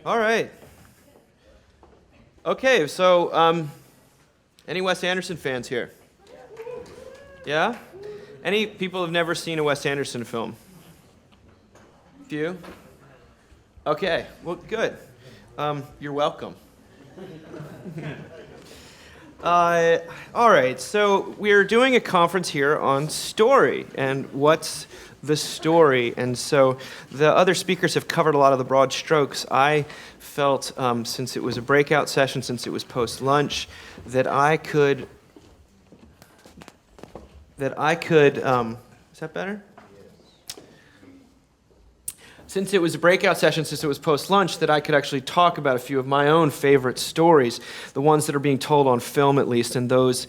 All right. Okay, so any Wes Anderson fans here? Yeah? Any people have never seen a Wes Anderson film? Few? Okay, well, good. You're welcome. All right, so we're doing a conference here on story and what's the story. And so the other speakers have covered a lot of the broad strokes. I felt, since it was a breakout session, since it was post-lunch, that I could, is that better? Since it was a breakout session, since it was post-lunch, that I could actually talk about a few of my own favorite stories, the ones that are being told on film at least, and those,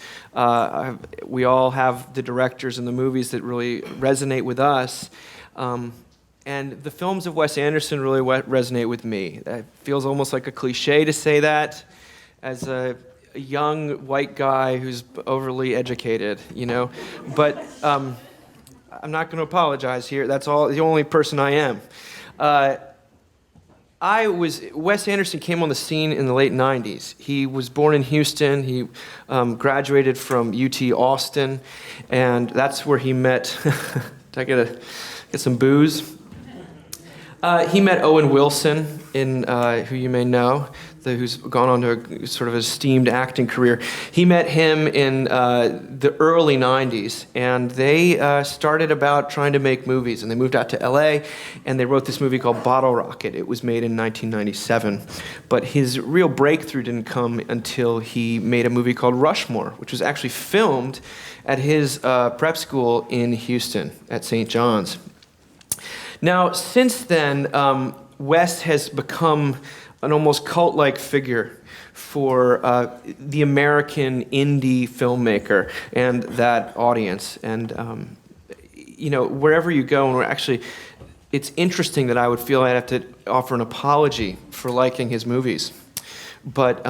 we all have the directors and the movies that really resonate with us. And the films of Wes Anderson really resonate with me. It feels almost like a cliche to say that as a young white guy who's overly educated, you know? But I'm not going to apologize here. That's the only person I am. Wes Anderson came on the scene in the late 90s. He was born in Houston. He graduated from UT Austin, and that's where he met, did I get some booze? He met Owen Wilson, who you may know, who's gone on to a sort of esteemed acting career. He met him in the early 90s, and they started about trying to make movies. And they moved out to LA, and they wrote this movie called Bottle Rocket. It was made in 1997. But his real breakthrough didn't come until he made a movie called Rushmore, which was actually filmed at his prep school in Houston at St. John's. Now, since then, Wes has become an almost cult-like figure for the American indie filmmaker and that audience. And, wherever you go, and it's interesting that I would feel I'd have to offer an apology for liking his movies. But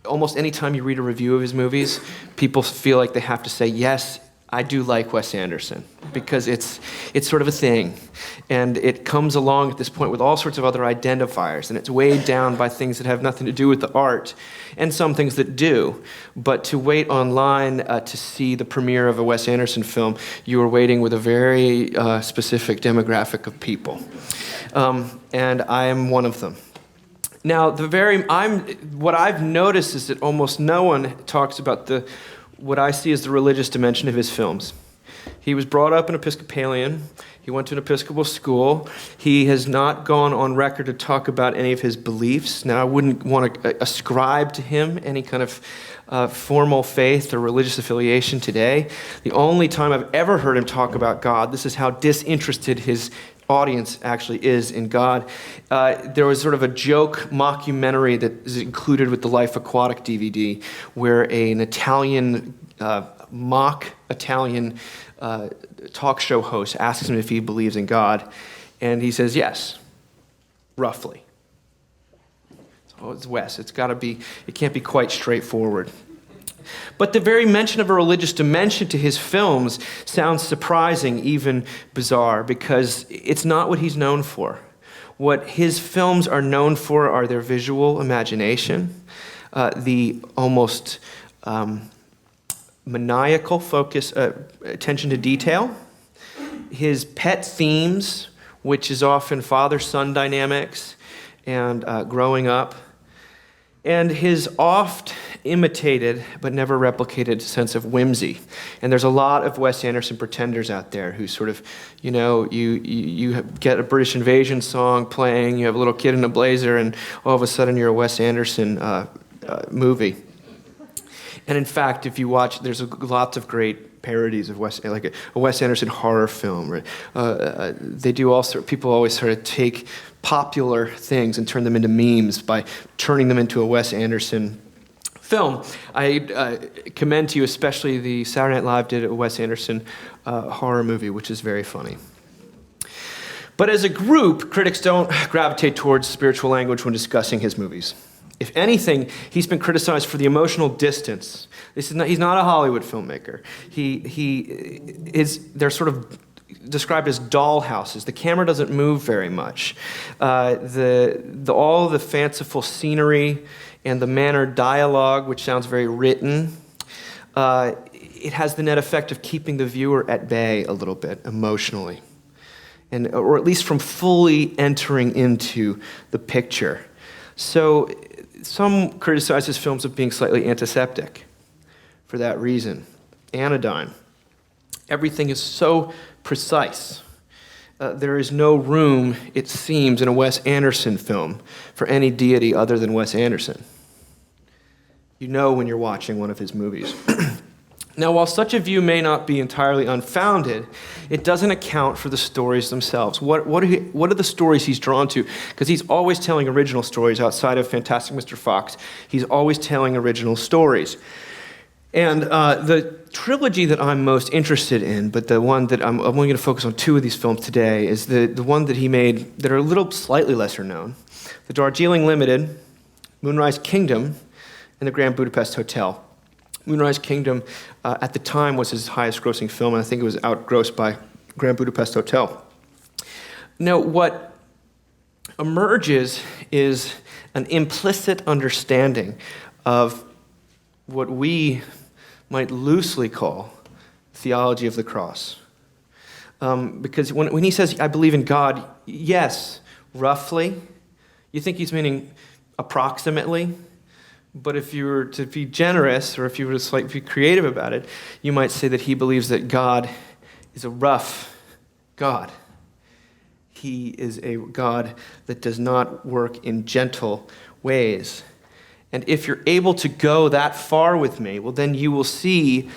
almost any time you read a review of his movies, people feel like they have to say, yes, I do like Wes Anderson, because it's sort of a thing. And it comes along at this point with all sorts of other identifiers, and it's weighed down by things that have nothing to do with the art, and some things that do. But to wait online to see the premiere of a Wes Anderson film, you are waiting with a very specific demographic of people. And I am one of them. Now, what I've noticed is that almost no one talks about what I see as the religious dimension of his films. He was brought up an Episcopalian. He went to an Episcopal school. He has not gone on record to talk about any of his beliefs. Now, I wouldn't want to ascribe to him any kind of formal faith or religious affiliation today. The only time I've ever heard him talk about God, this is how disinterested his audience actually is in God. There was sort of a joke mockumentary that is included with the Life Aquatic DVD, where an Italian, mock Italian talk show host asks him if he believes in God, and he says yes, roughly. So it's Wes. It can't be quite straightforward. But the very mention of a religious dimension to his films sounds surprising, even bizarre, because it's not what he's known for. What his films are known for are their visual imagination, the almost maniacal focus, attention to detail, his pet themes, which is often father-son dynamics and growing up, and his oft imitated but never replicated sense of whimsy. And there's a lot of Wes Anderson pretenders out there who sort of, you get a British Invasion song playing, you have a little kid in a blazer, and all of a sudden you're a Wes Anderson movie. And in fact, if you watch, there's lots of great parodies of like a Wes Anderson horror film. Right? They do people always sort of take popular things and turn them into memes by turning them into a Wes Anderson film. I commend to you especially the Saturday Night Live did a Wes Anderson horror movie, which is very funny. But as a group, critics don't gravitate towards spiritual language when discussing his movies. If anything, he's been criticized for the emotional distance. He's not a Hollywood filmmaker. They're sort of described as dollhouses. The camera doesn't move very much. All the fanciful scenery and the mannered dialogue, which sounds very written, it has the net effect of keeping the viewer at bay a little bit emotionally, or at least from fully entering into the picture. So some criticize his films of being slightly antiseptic for that reason. Anodyne. Everything is so precise. There is no room, it seems, in a Wes Anderson film for any deity other than Wes Anderson. You know when you're watching one of his movies. Now, while such a view may not be entirely unfounded, it doesn't account for the stories themselves. What are the stories he's drawn to? Because he's always telling original stories outside of Fantastic Mr. Fox. He's always telling original stories. And the trilogy that I'm most interested in, but the one that I'm only going to focus on two of these films today, is the one that he made that are a little slightly lesser known. The Darjeeling Limited, Moonrise Kingdom, and the Grand Budapest Hotel. Moonrise Kingdom, at the time, was his highest grossing film, and I think it was outgrossed by Grand Budapest Hotel. Now, what emerges is an implicit understanding of what we might loosely call theology of the cross. Because when he says, I believe in God, yes, roughly. You think he's meaning approximately? But if you were to be generous, or if you were to be creative about it, you might say that he believes that God is a rough God. He is a God that does not work in gentle ways. And if you're able to go that far with me, well, then you will see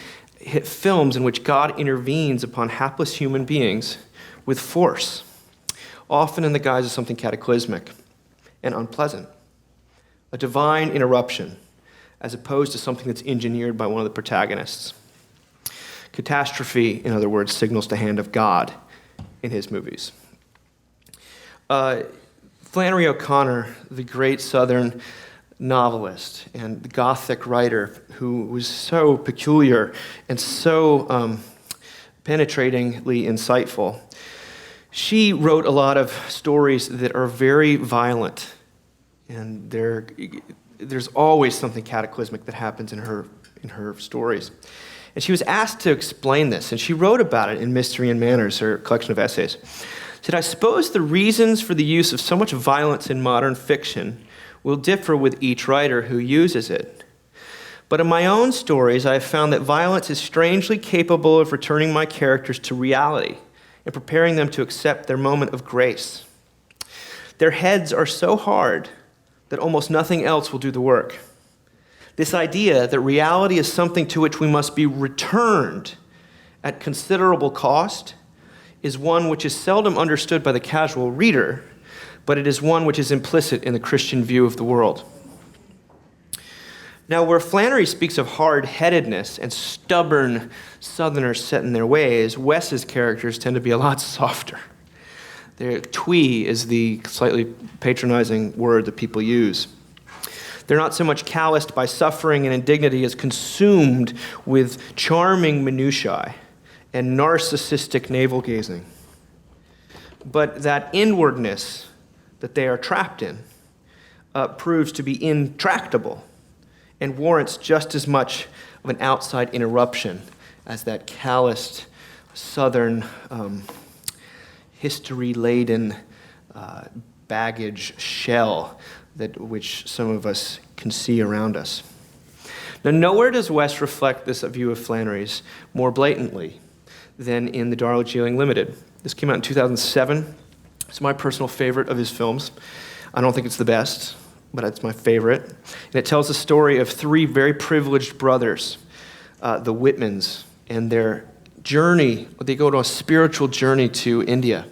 films in which God intervenes upon hapless human beings with force, often in the guise of something cataclysmic and unpleasant. A divine interruption, as opposed to something that's engineered by one of the protagonists. Catastrophe, in other words, signals the hand of God in his movies. Flannery O'Connor, the great Southern novelist and the Gothic writer who was so peculiar and so penetratingly insightful, she wrote a lot of stories that are very violent. And there's always something cataclysmic that happens in her stories. And she was asked to explain this, and she wrote about it in Mystery and Manners, her collection of essays. She said, I suppose the reasons for the use of so much violence in modern fiction will differ with each writer who uses it. But in my own stories, I have found that violence is strangely capable of returning my characters to reality and preparing them to accept their moment of grace. Their heads are so hard that almost nothing else will do the work. This idea that reality is something to which we must be returned at considerable cost is one which is seldom understood by the casual reader, but it is one which is implicit in the Christian view of the world. Now, where Flannery speaks of hard-headedness and stubborn Southerners set in their ways, Wes's characters tend to be a lot softer. Twee is the slightly patronizing word that people use. They're not so much calloused by suffering and indignity as consumed with charming minutiae and narcissistic navel-gazing. But that inwardness that they are trapped in proves to be intractable and warrants just as much of an outside interruption as that calloused Southern history-laden baggage shell which some of us can see around us. Now, nowhere does Wes reflect this view of Flannery's more blatantly than in The Darjeeling Limited. This came out in 2007. It's my personal favorite of his films. I don't think it's the best, but it's my favorite. And it tells the story of three very privileged brothers, the Whitmans, and their journey. They go on a spiritual journey to India.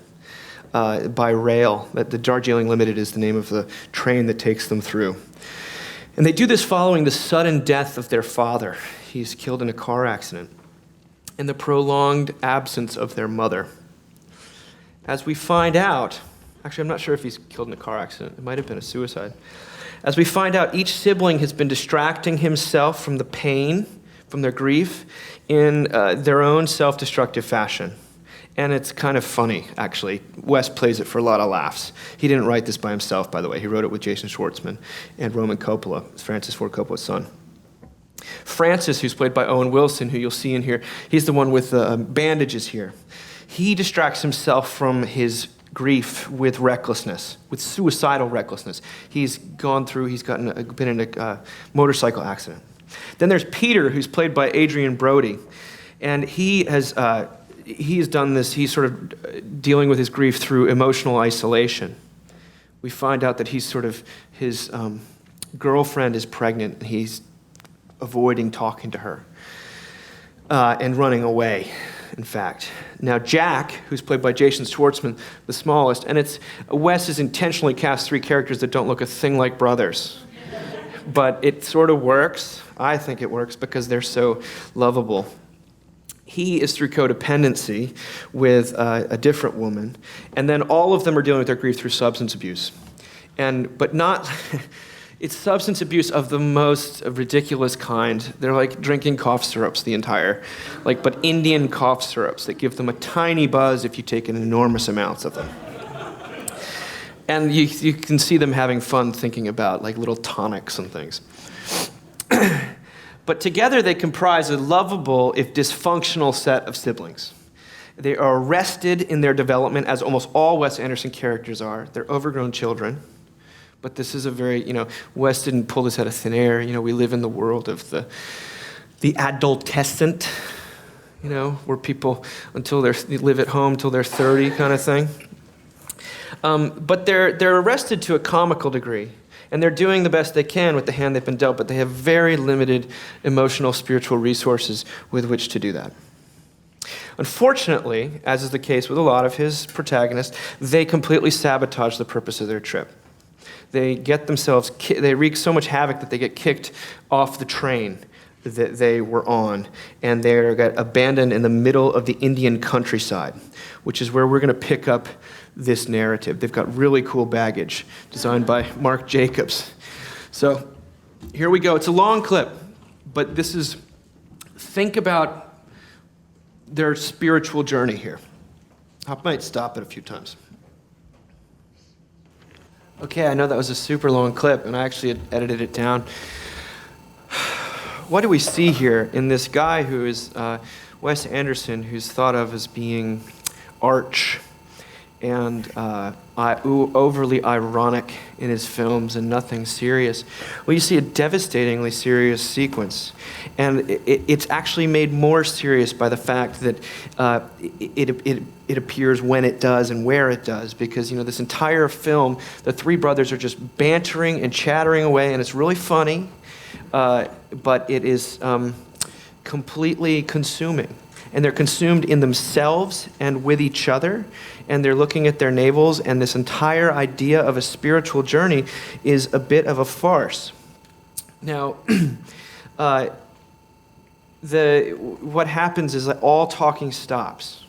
By rail. The Darjeeling Limited is the name of the train that takes them through. And they do this following the sudden death of their father. He's killed in a car accident. And the prolonged absence of their mother. As we find out, actually I'm not sure if he's killed in a car accident. It might have been a suicide. As we find out, each sibling has been distracting himself from the pain, from their grief, in their own self-destructive fashion. And it's kind of funny, actually. Wes plays it for a lot of laughs. He didn't write this by himself, by the way. He wrote it with Jason Schwartzman and Roman Coppola, Francis Ford Coppola's son. Francis, who's played by Owen Wilson, who you'll see in here, he's the one with the bandages here. He distracts himself from his grief with recklessness, with suicidal recklessness. He's been in a motorcycle accident. Then there's Peter, who's played by Adrian Brody, and he has done this. He's sort of dealing with his grief through emotional isolation. We find out that his girlfriend is pregnant, and he's avoiding talking to her and running away, in fact. Now Jack, who's played by Jason Schwartzman, the smallest, and Wes has intentionally cast 3 characters that don't look a thing like brothers. But it sort of works. I think it works because they're so lovable. He is through codependency with a different woman, and then all of them are dealing with their grief through substance abuse. But not, it's substance abuse of the most ridiculous kind. They're like drinking cough syrups but Indian cough syrups that give them a tiny buzz if you take in enormous amounts of them. And you can see them having fun thinking about like little tonics and things. But together they comprise a lovable, if dysfunctional, set of siblings. They are arrested in their development, as almost all Wes Anderson characters are. They're overgrown children. But this is a very, Wes didn't pull this out of thin air. We live in the world of the adolescent, where people, until they live at home until they're 30 kind of thing. But they're arrested to a comical degree. And they're doing the best they can with the hand they've been dealt, but they have very limited emotional, spiritual resources with which to do that. Unfortunately, as is the case with a lot of his protagonists, they completely sabotage the purpose of their trip. They they wreak so much havoc that they get kicked off the train that they were on, and they got abandoned in the middle of the Indian countryside, which is where we're going to pick up this narrative. They've got really cool baggage designed by Mark Jacobs. So here we go. It's a long clip, but think about their spiritual journey here. I might stop it a few times. Okay, I know that was a super long clip, and I actually had edited it down. What do we see here in this guy who is Wes Anderson, who's thought of as being arch and overly ironic in his films and nothing serious? Well, you see a devastatingly serious sequence. And it's actually made more serious by the fact that it appears when it does and where it does. Because, this entire film, the 3 brothers are just bantering and chattering away, and it's really funny, but it is completely consuming. And they're consumed in themselves and with each other, and they're looking at their navels, and this entire idea of a spiritual journey is a bit of a farce. Now, what happens is that all talking stops,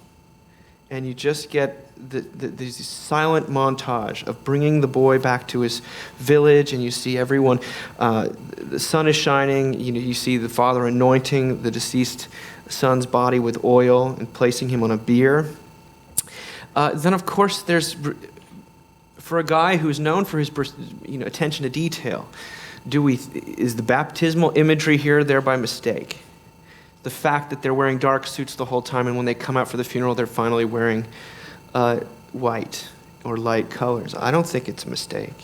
and you just get this silent montage of bringing the boy back to his village, and you see everyone, the sun is shining, you see the father anointing the deceased son's body with oil and placing him on a bier. Then, of course, for a guy who's known for his attention to detail, is the baptismal imagery here there by mistake? The fact that they're wearing dark suits the whole time, and when they come out for the funeral, they're finally wearing white or light colors. I don't think it's a mistake.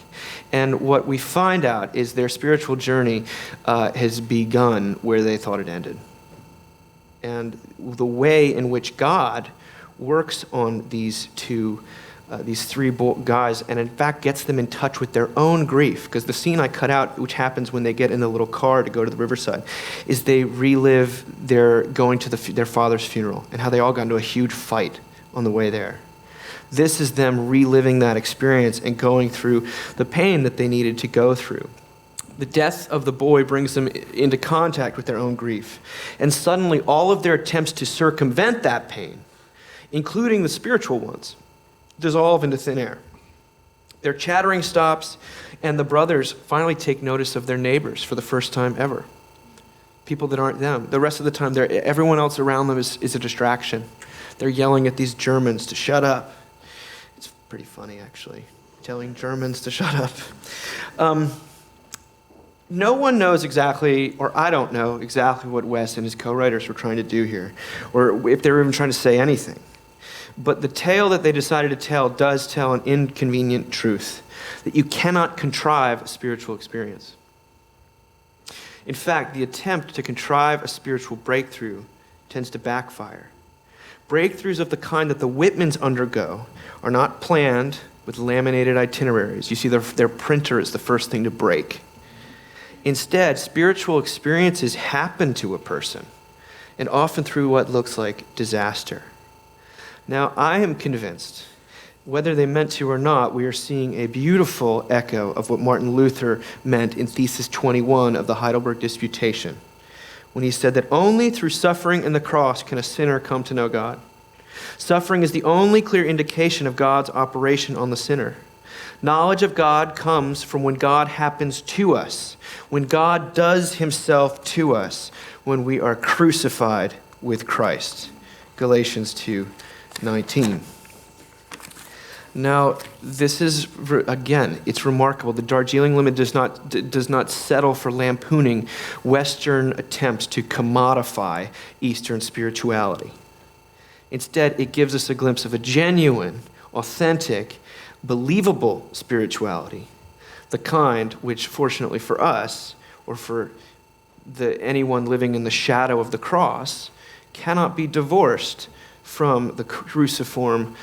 And what we find out is their spiritual journey has begun where they thought it ended. And the way in which God works on these 3 guys, and in fact gets them in touch with their own grief, because the scene I cut out, which happens when they get in the little car to go to the riverside, is they relive their going to their father's funeral and how they all got into a huge fight on the way there. This is them reliving that experience and going through the pain that they needed to go through. The death of the boy brings them into contact with their own grief. And suddenly all of their attempts to circumvent that pain, including the spiritual ones, dissolve into thin air. Their chattering stops, and the brothers finally take notice of their neighbors for the first time ever. People that aren't them. The rest of the time, everyone else around them is a distraction. They're yelling at these Germans to shut up. It's pretty funny, actually, telling Germans to shut up. No one knows exactly, or I don't know exactly what Wes and his co-writers were trying to do here, or if they were even trying to say anything. But the tale that they decided to tell does tell an inconvenient truth, that you cannot contrive a spiritual experience. In fact, the attempt to contrive a spiritual breakthrough tends to backfire. Breakthroughs of the kind that the Whitmans undergo are not planned with laminated itineraries. You see, their printer is the first thing to break. Instead, spiritual experiences happen to a person, and often through what looks like disaster. Now, I am convinced, whether they meant to or not, we are seeing a beautiful echo of what Martin Luther meant in Thesis 21 of the Heidelberg Disputation, when he said that only through suffering and the cross can a sinner come to know God. Suffering is the only clear indication of God's operation on the sinner. Knowledge of God comes from when God happens to us, when God does himself to us, when we are crucified with Christ. Galatians 2:19. Now, this is, again, it's remarkable. The Darjeeling Limited does not settle for lampooning Western attempts to commodify Eastern spirituality. Instead, it gives us a glimpse of a genuine, authentic, believable spirituality, the kind which, fortunately for us, or for anyone living in the shadow of the cross, cannot be divorced from the cruciform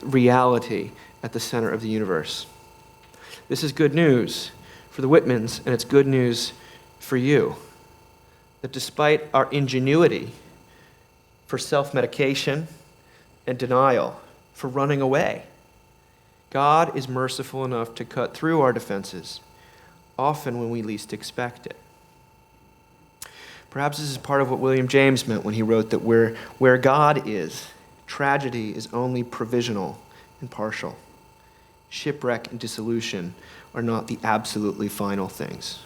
reality at the center of the universe. This is good news for the Whitmans, and it's good news for you, that despite our ingenuity for self-medication and denial, for running away, God is merciful enough to cut through our defenses, often when we least expect it. Perhaps this is part of what William James meant when he wrote that where God is, tragedy is only provisional and partial. Shipwreck and dissolution are not the absolutely final things.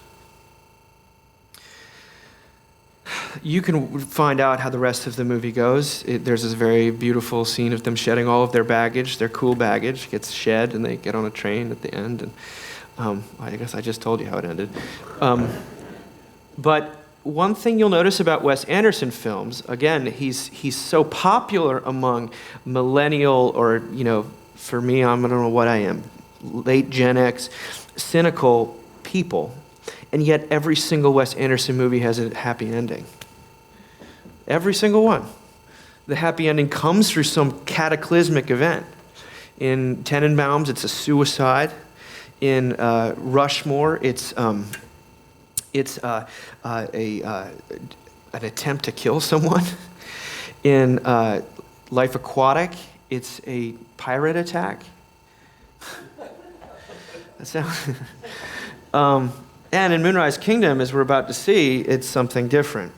You can find out how the rest of the movie goes. There's this very beautiful scene of them shedding all of their baggage. Their cool baggage gets shed, and they get on a train at the end. And I guess I just told you how it ended. But one thing you'll notice about Wes Anderson films, again, he's so popular among millennial, or, for me, I don't know what I am, late Gen X, cynical people. And yet every single Wes Anderson movie has a happy ending. Every single one. The happy ending comes through some cataclysmic event. In Tenenbaums, it's a suicide. In Rushmore, it's an attempt to kill someone. In Life Aquatic, it's a pirate attack. That sounds... And in Moonrise Kingdom, as we're about to see, it's something different.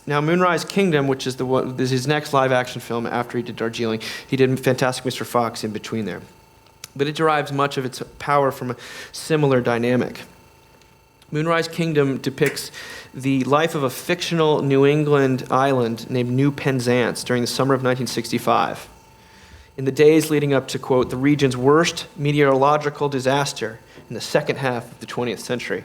Now, Moonrise Kingdom, which is this is his next live-action film after he did Darjeeling, he did Fantastic Mr. Fox in between there. But it derives much of its power from a similar dynamic. Moonrise Kingdom depicts the life of a fictional New England island named New Penzance during the summer of 1965. In the days leading up to, quote, the region's worst meteorological disaster in the second half of the 20th century.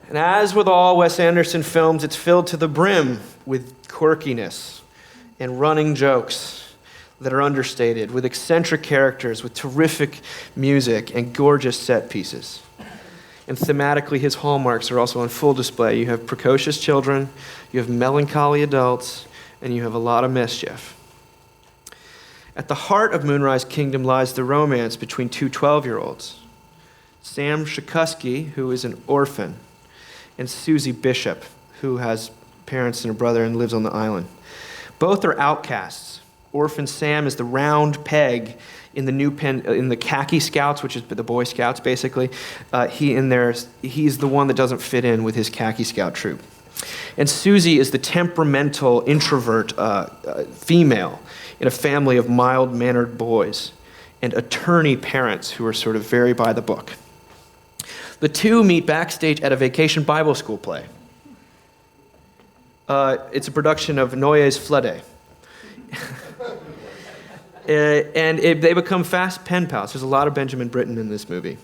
And as with all Wes Anderson films, it's filled to the brim with quirkiness and running jokes that are understated, with eccentric characters, with terrific music and gorgeous set pieces. And thematically, his hallmarks are also on full display. You have precocious children, you have melancholy adults, and you have a lot of mischief. At the heart of Moonrise Kingdom lies the romance between two 12-year-olds, Sam Shakusky, who is an orphan, and Susie Bishop, who has parents and a brother and lives on the island. Both are outcasts. Orphan Sam is the round peg in the khaki scouts, which is the Boy Scouts, basically. He's the one that doesn't fit in with his khaki scout troop. And Susie is the temperamental introvert female in a family of mild-mannered boys and attorney parents who are sort of very by the book. The two meet backstage at a vacation Bible school play. It's a production of Noyes Flede. They become fast pen pals. There's a lot of Benjamin Britten in this movie.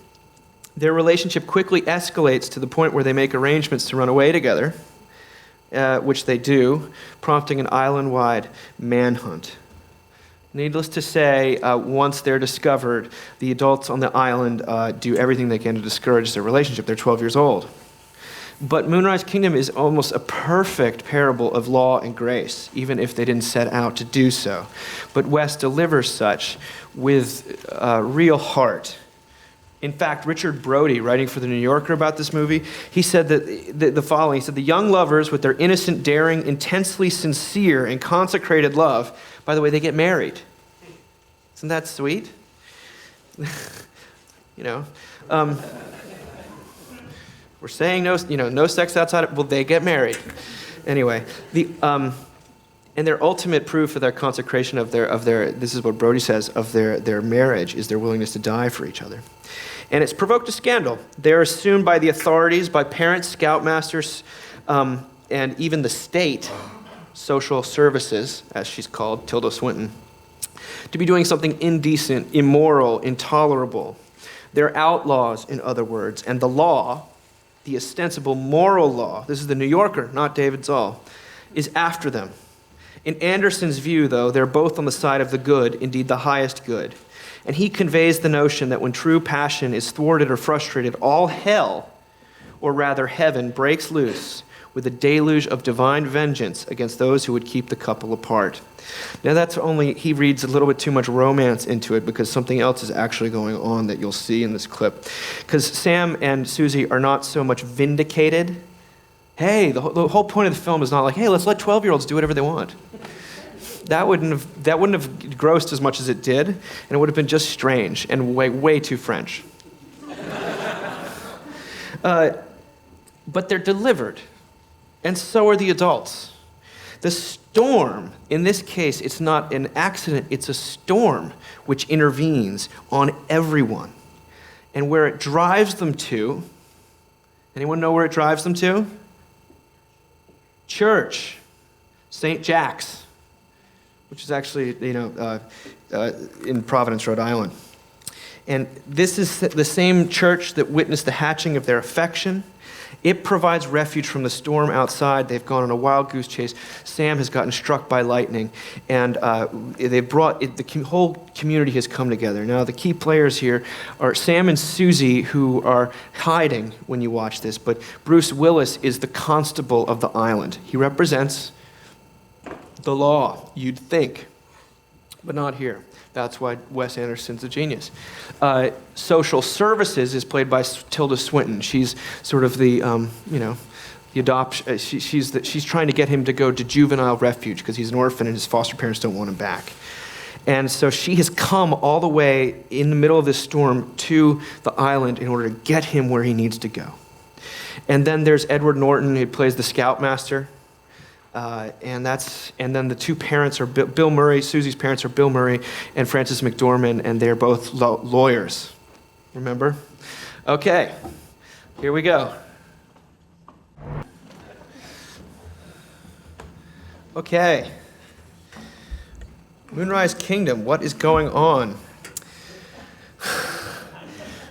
Their relationship quickly escalates to the point where they make arrangements to run away together, which they do, prompting an island-wide manhunt. Needless to say, once they're discovered, the adults on the island do everything they can to discourage their relationship. They're 12 years old. But Moonrise Kingdom is almost a perfect parable of law and grace, even if they didn't set out to do so. But Wes delivers such with real heart. In fact, Richard Brody, writing for The New Yorker about this movie, he said that the following. He said, the young lovers, with their innocent, daring, intensely sincere, and consecrated love, by the way, they get married. Isn't that sweet? We're saying no sex outside of, well, they get married. Anyway, and their ultimate proof of their consecration of their this is what Brody says, of their marriage is their willingness to die for each other. And it's provoked a scandal. They're assumed by the authorities, by parents, scoutmasters, and even the state, social services, as she's called, Tilda Swinton, to be doing something indecent, immoral, intolerable. They're outlaws, in other words, and the law, the ostensible moral law, this is the New Yorker, not David Zahl, is after them. In Anderson's view, though, they're both on the side of the good, indeed the highest good. And he conveys the notion that when true passion is thwarted or frustrated, all hell, or rather heaven, breaks loose with a deluge of divine vengeance against those who would keep the couple apart. Now he reads a little bit too much romance into it because something else is actually going on that you'll see in this clip. Because Sam and Susie are not so much vindicated. Hey, the whole point of the film is not like, hey, let's let 12-year-olds do whatever they want. That wouldn't have grossed as much as it did, and it would have been just strange and way too French. But they're delivered, and so are the adults. The storm, in this case, it's not an accident, it's a storm which intervenes on everyone. And where it drives them to, anyone know where it drives them to? Church, St. Jack's, which is actually, in Providence, Rhode Island. And this is the same church that witnessed the hatching of their affection. It provides refuge from the storm outside. They've gone on a wild goose chase. Sam has gotten struck by lightning, and the whole community has come together. Now, the key players here are Sam and Susie, who are hiding when you watch this, but Bruce Willis is the constable of the island. He represents the law, you'd think, but not here. That's why Wes Anderson's a genius. Social services is played by Tilda Swinton. She's sort of the adoption. She's trying to get him to go to juvenile refuge because he's an orphan and his foster parents don't want him back. And so she has come all the way in the middle of this storm to the island in order to get him where he needs to go. And then there's Edward Norton, who plays the scoutmaster. And then the two parents are Bill Murray. Susie's parents are Bill Murray and Frances McDormand, and they're both lawyers. Remember? Okay, here we go. Okay. Moonrise Kingdom, what is going on?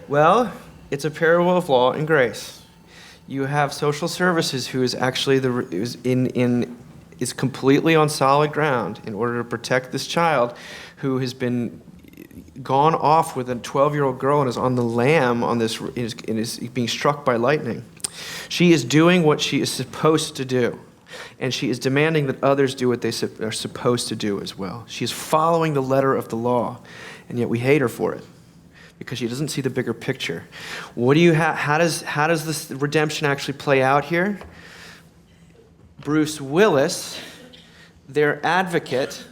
Well, it's a parable of law and grace. You have social services who is actually is completely on solid ground in order to protect this child who has been gone off with a 12-year-old girl and is on the lam on this is being struck by lightning. She is doing what she is supposed to do, and she is demanding that others do what they are supposed to do as well. She is following the letter of the law, and yet we hate her for it, because she doesn't see the bigger picture. What do you how does this redemption actually play out here? Bruce Willis, their advocate,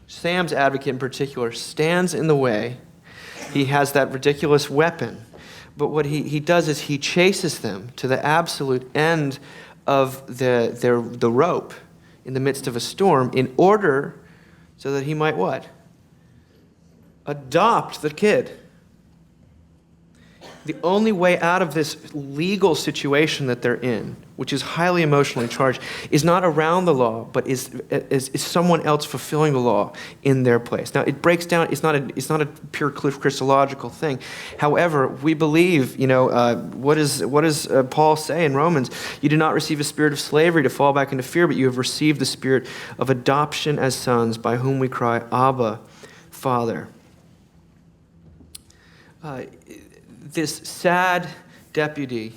Sam's advocate in particular, stands in the way. He has that ridiculous weapon. But what he does is he chases them to the absolute end of the rope in the midst of a storm in order so that he might what? Adopt the kid. The only way out of this legal situation that they're in, which is highly emotionally charged, is not around the law, but is someone else fulfilling the law in their place. Now, it breaks down. It's not a pure Christological thing. However, we believe. What does Paul say in Romans? You do not receive a spirit of slavery to fall back into fear, but you have received the spirit of adoption as sons, by whom we cry, Abba, Father. This sad deputy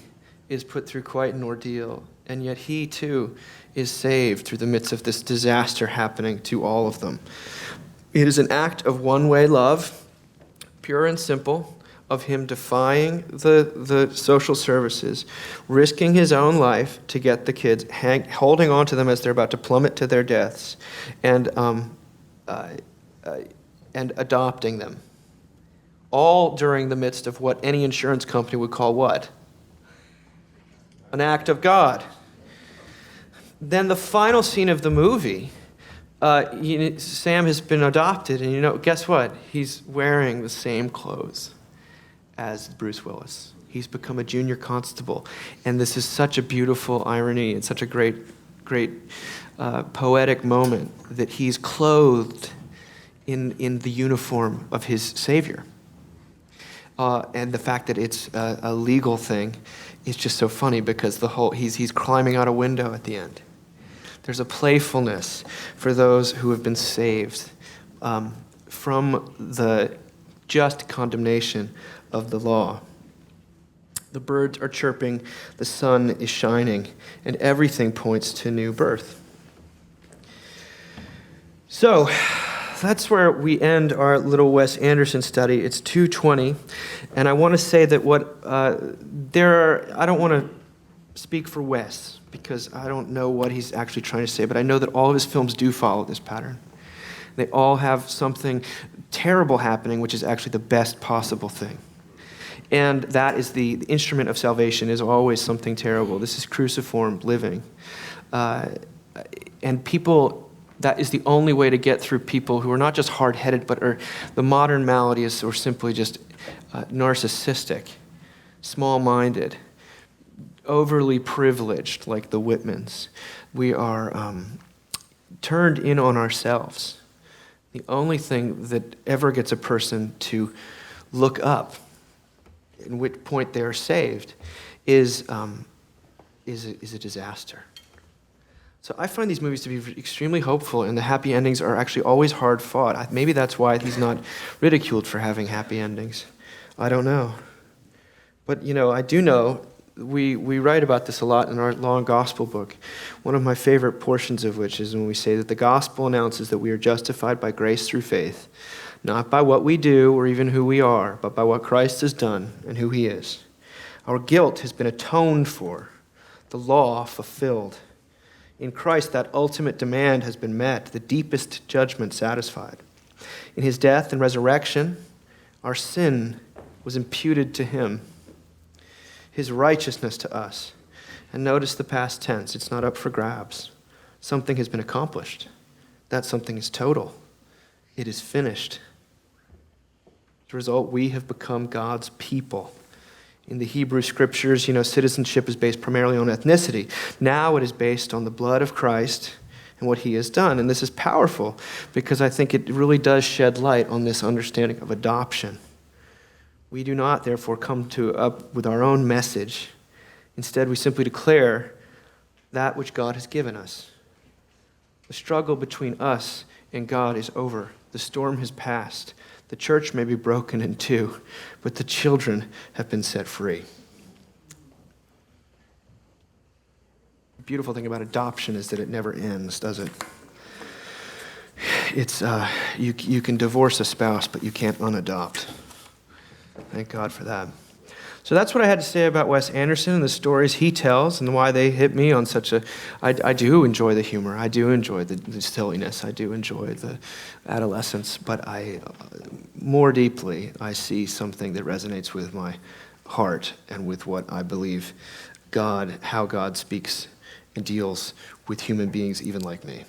is put through quite an ordeal, and yet he too is saved through the midst of this disaster happening to all of them. It is an act of one-way love, pure and simple, of him defying the social services, risking his own life to get the kids, holding on to them as they're about to plummet to their deaths, and adopting them. All during the midst of what any insurance company would call what? An act of God. Then the final scene of the movie, Sam has been adopted, and guess what? He's wearing the same clothes as Bruce Willis. He's become a junior constable, and this is such a beautiful irony and such a great poetic moment that he's clothed in the uniform of his Savior. And the fact that it's a legal thing is just so funny because he's climbing out a window at the end. There's a playfulness for those who have been saved from the just condemnation of the law. The birds are chirping, the sun is shining, and everything points to new birth. So, that's where we end our little Wes Anderson study. It's 2:20, and I want to say that I don't want to speak for Wes because I don't know what he's actually trying to say, but I know that all of his films do follow this pattern. They all have something terrible happening, which is actually the best possible thing. And that is the instrument of salvation is always something terrible. This is cruciform living. And people... That is the only way to get through people who are not just hard-headed, but the modern malady is or simply just narcissistic, small-minded, overly privileged, like the Whitmans. We are turned in on ourselves. The only thing that ever gets a person to look up, at which point they are saved, is a disaster. So I find these movies to be extremely hopeful, and the happy endings are actually always hard fought. Maybe that's why he's not ridiculed for having happy endings. I don't know. But, I do know, we write about this a lot in our long gospel book, one of my favorite portions of which is when we say that the gospel announces that we are justified by grace through faith, not by what we do or even who we are, but by what Christ has done and who he is. Our guilt has been atoned for, the law fulfilled. In Christ, that ultimate demand has been met, the deepest judgment satisfied. In his death and resurrection, our sin was imputed to him, his righteousness to us. And notice the past tense, it's not up for grabs. Something has been accomplished. That something is total. It is finished. As a result, we have become God's people. In the Hebrew scriptures, citizenship is based primarily on ethnicity. Now it is based on the blood of Christ and what he has done. And this is powerful because I think it really does shed light on this understanding of adoption. We do not, therefore, come up with our own message. Instead, we simply declare that which God has given us. The struggle between us and God is over. The storm has passed. The church may be broken in two, but the children have been set free. The beautiful thing about adoption is that it never ends, does it? It's you can divorce a spouse, but you can't unadopt. Thank God for that. So that's what I had to say about Wes Anderson and the stories he tells and why they hit me on such a... I do enjoy the humor. I do enjoy the silliness. I do enjoy the adolescence. But more deeply, I see something that resonates with my heart and with what I believe how God speaks and deals with human beings even like me.